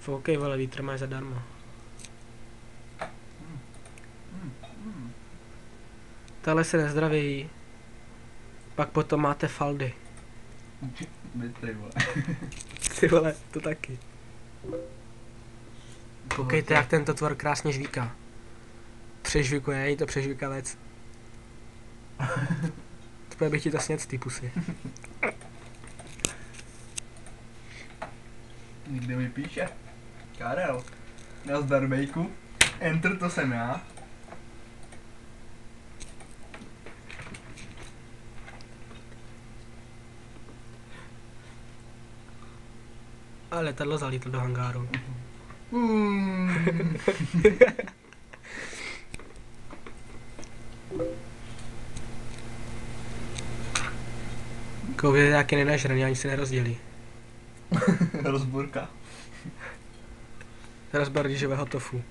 Foukej, vole, vítr máš zadarmo. Tohle se nezdraví. Pak potom máte faldy. Ty vole. Ty vole, to taky. Koukejte, jak tento tvor krásně žvíká. Přežvíkuje, je to přežvíkavec. Tvoje bych ti to snět z té pusy. Někde mi píše. Karel. Nazdar bejku. Enter, to jsem já. A letadlo zalítlo do hangáru. Kově je taky nenažraný, ani se nerozdělí. Rozburka. Rozbor rýžového tofu.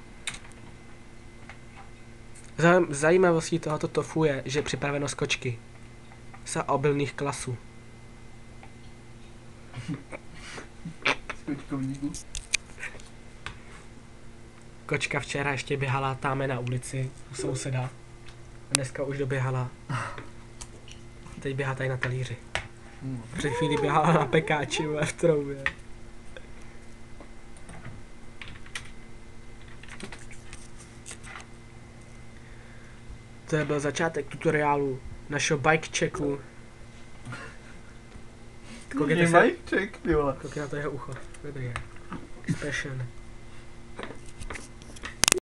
Zajímavostí tohoto tofu je, že je připraveno z kočky. Z obilných klasů. Z kočkovníku. Kočka včera ještě běhala táme na ulici u souseda. A dneska už doběhala. Teď běhá tady na talíři. Před chvílí běhala na pekáči v troubě. To byl začátek tutoriálu našeho bike checku. Koukejte se. Bike check, ty vole. Koukej na to jeho ucho. Dobrý je. Expression.